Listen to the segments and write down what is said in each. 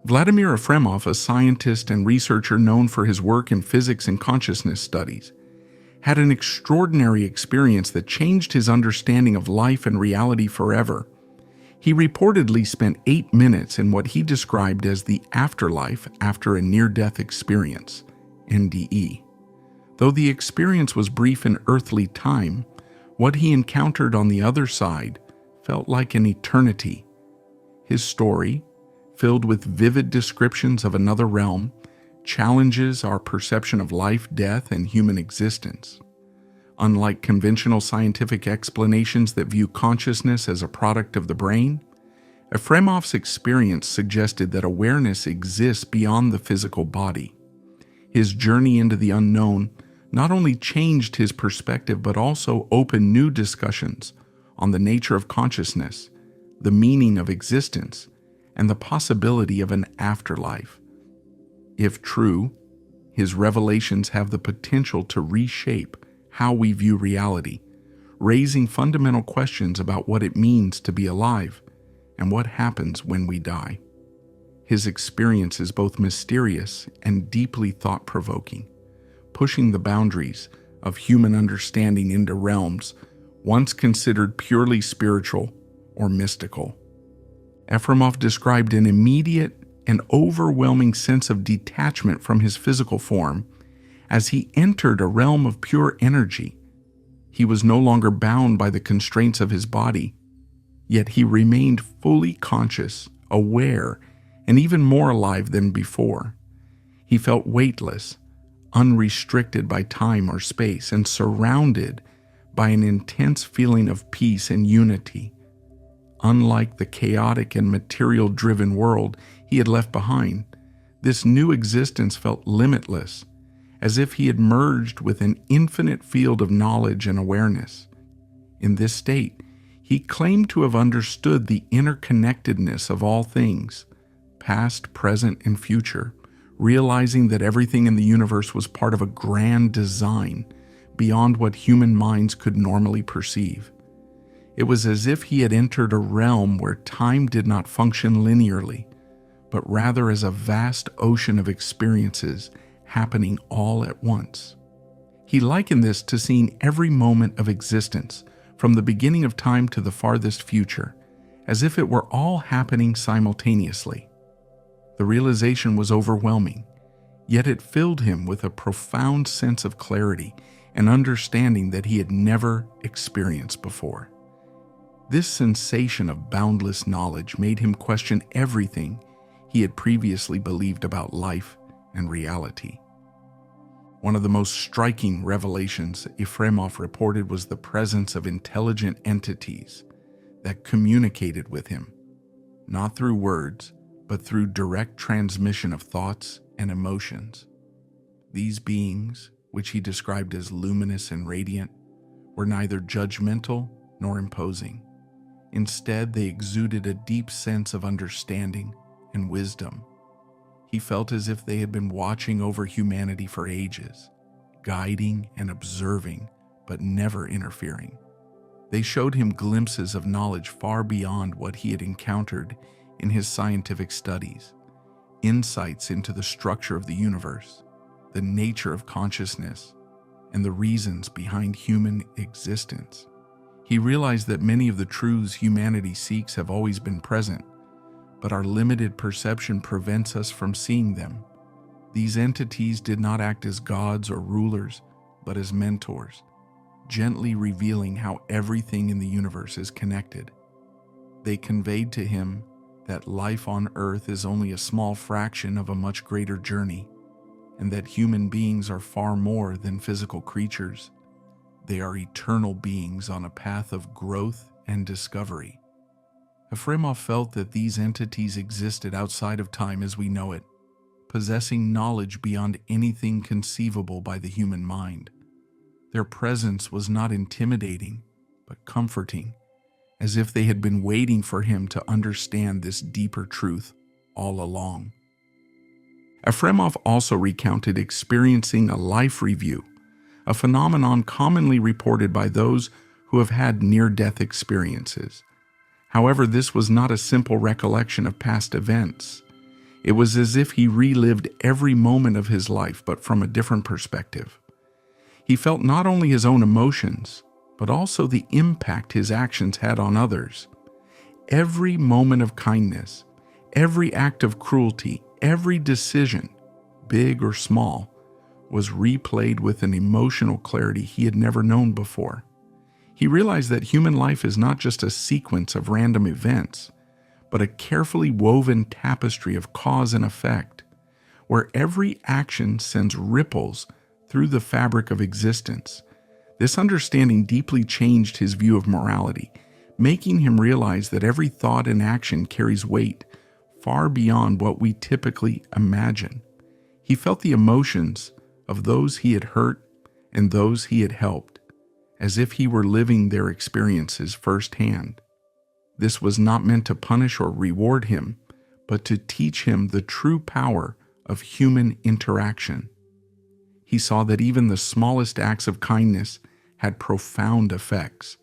Vladimir Efremov, a scientist and researcher known for his work in physics and consciousness studies, had an extraordinary experience that changed his understanding of life and reality forever. He reportedly spent 8 minutes in what he described as the afterlife after a near-death experience, NDE. Though the experience was brief in earthly time, what he encountered on the other side felt like an eternity. His story, filled with vivid descriptions of another realm, challenges our perception of life, death, and human existence. Unlike conventional scientific explanations that view consciousness as a product of the brain, Efremov's experience suggested that awareness exists beyond the physical body. His journey into the unknown not only changed his perspective but also opened new discussions on the nature of consciousness, the meaning of existence, and the possibility of an afterlife. If true, his revelations have the potential to reshape how we view reality, raising fundamental questions about what it means to be alive and what happens when we die. His experience is both mysterious and deeply thought-provoking, pushing the boundaries of human understanding into realms once considered purely spiritual or mystical. Efremov described an immediate and overwhelming sense of detachment from his physical form as he entered a realm of pure energy. He was no longer bound by the constraints of his body, yet he remained fully conscious, aware, and even more alive than before. He felt weightless, unrestricted by time or space, and surrounded by an intense feeling of peace and unity. Unlike the chaotic and material-driven world he had left behind, this new existence felt limitless, as if he had merged with an infinite field of knowledge and awareness. In this state, he claimed to have understood the interconnectedness of all things, past, present, and future, realizing that everything in the universe was part of a grand design beyond what human minds could normally perceive. It was as if he had entered a realm where time did not function linearly, but rather as a vast ocean of experiences happening all at once. He likened this to seeing every moment of existence, from the beginning of time to the farthest future, as if it were all happening simultaneously. The realization was overwhelming, yet it filled him with a profound sense of clarity and understanding that he had never experienced before. This sensation of boundless knowledge made him question everything he had previously believed about life and reality. One of the most striking revelations Efremov reported was the presence of intelligent entities that communicated with him, not through words, but through direct transmission of thoughts and emotions. These beings, which he described as luminous and radiant, were neither judgmental nor imposing. Instead, they exuded a deep sense of understanding and wisdom. He felt as if they had been watching over humanity for ages, guiding and observing, but never interfering. They showed him glimpses of knowledge far beyond what he had encountered in his scientific studies, insights into the structure of the universe, the nature of consciousness, and the reasons behind human existence. He realized that many of the truths humanity seeks have always been present, but our limited perception prevents us from seeing them. These entities did not act as gods or rulers, but as mentors, gently revealing how everything in the universe is connected. They conveyed to him that life on Earth is only a small fraction of a much greater journey, and that human beings are far more than physical creatures. They are eternal beings on a path of growth and discovery. Efremov felt that these entities existed outside of time as we know it, possessing knowledge beyond anything conceivable by the human mind. Their presence was not intimidating, but comforting, as if they had been waiting for him to understand this deeper truth all along. Efremov also recounted experiencing a life review, a phenomenon commonly reported by those who have had near-death experiences. However, this was not a simple recollection of past events. It was as if he relived every moment of his life, but from a different perspective. He felt not only his own emotions, but also the impact his actions had on others. Every moment of kindness, every act of cruelty, every decision, big or small, was replayed with an emotional clarity he had never known before. He realized that human life is not just a sequence of random events, but a carefully woven tapestry of cause and effect, where every action sends ripples through the fabric of existence. This understanding deeply changed his view of morality, making him realize that every thought and action carries weight far beyond what we typically imagine. He felt the emotions of those he had hurt and those he had helped, as if he were living their experiences firsthand. This was not meant to punish or reward him, but to teach him the true power of human interaction. He saw that even the smallest acts of kindness had profound effects,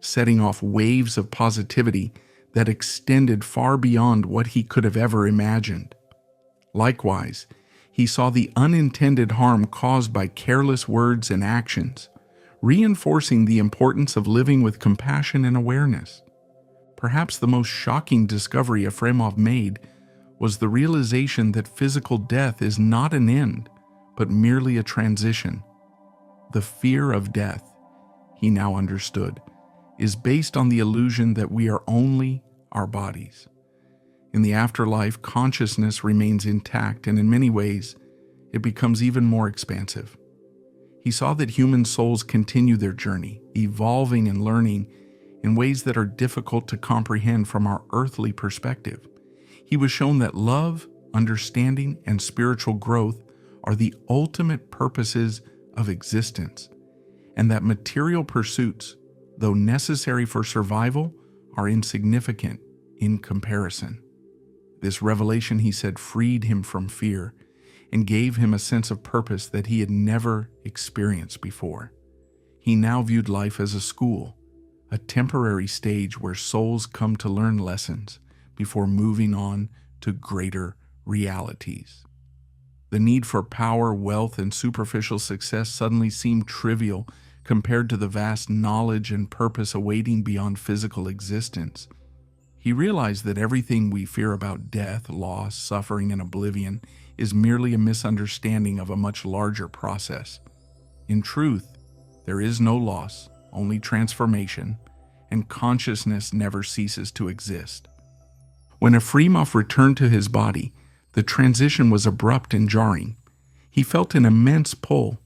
setting off waves of positivity that extended far beyond what he could have ever imagined. Likewise, he saw the unintended harm caused by careless words and actions, reinforcing the importance of living with compassion and awareness. Perhaps the most shocking discovery Efremov made was the realization that physical death is not an end, but merely a transition. The fear of death, he now understood, is based on the illusion that we are only our bodies. In the afterlife, consciousness remains intact, and in many ways, it becomes even more expansive. He saw that human souls continue their journey, evolving and learning in ways that are difficult to comprehend from our earthly perspective. He was shown that love, understanding, and spiritual growth are the ultimate purposes of existence, and that material pursuits, though necessary for survival, are insignificant in comparison. This revelation, he said, freed him from fear and gave him a sense of purpose that he had never experienced before. He now viewed life as a school, a temporary stage where souls come to learn lessons before moving on to greater realities. The need for power, wealth, and superficial success suddenly seemed trivial compared to the vast knowledge and purpose awaiting beyond physical existence. He realized that everything we fear about death, loss, suffering, and oblivion is merely a misunderstanding of a much larger process. In truth, there is no loss, only transformation, and consciousness never ceases to exist. When Efremov returned to his body, the transition was abrupt and jarring. He felt an immense pull,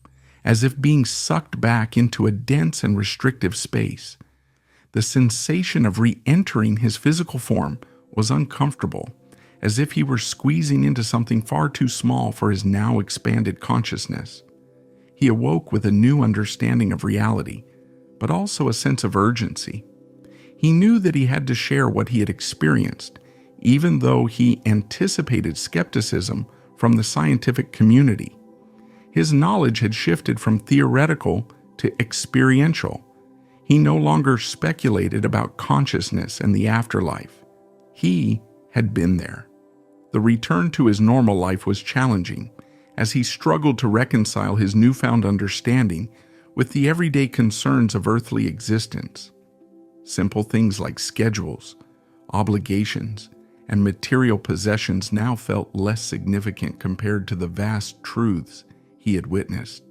as if being sucked back into a dense and restrictive space. The sensation of re-entering his physical form was uncomfortable, as if he were squeezing into something far too small for his now expanded consciousness. He awoke with a new understanding of reality, but also a sense of urgency. He knew that he had to share what he had experienced, even though he anticipated skepticism from the scientific community. His knowledge had shifted from theoretical to experiential. He no longer speculated about consciousness and the afterlife. He had been there. The return to his normal life was challenging, as he struggled to reconcile his newfound understanding with the everyday concerns of earthly existence. Simple things like schedules, obligations, and material possessions now felt less significant compared to the vast truths he had witnessed.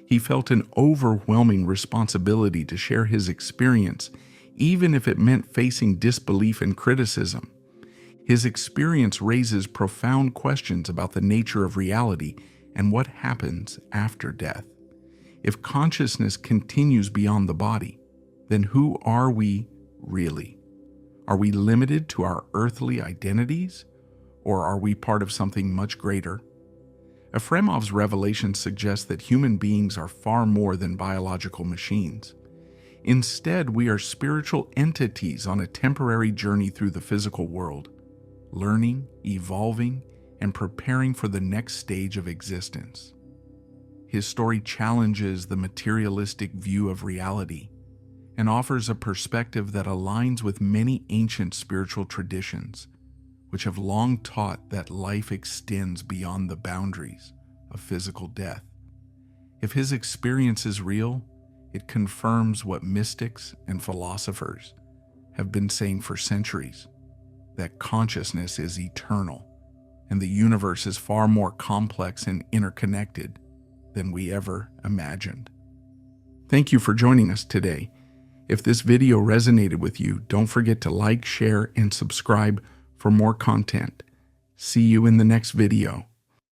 He felt an overwhelming responsibility to share his experience, even if it meant facing disbelief and criticism. His experience raises profound questions about the nature of reality and what happens after death. If consciousness continues beyond the body, then who are we really? Are we limited to our earthly identities, or are we part of something much greater? Efremov's revelation suggests that human beings are far more than biological machines. Instead, we are spiritual entities on a temporary journey through the physical world, learning, evolving, and preparing for the next stage of existence. His story challenges the materialistic view of reality and offers a perspective that aligns with many ancient spiritual traditions, which have long taught that life extends beyond the boundaries of physical death. If his experience is real, it confirms what mystics and philosophers have been saying for centuries, that consciousness is eternal and the universe is far more complex and interconnected than we ever imagined. Thank you for joining us today. If this video resonated with you, don't forget to like, share, and subscribe for more content. See you in the next video.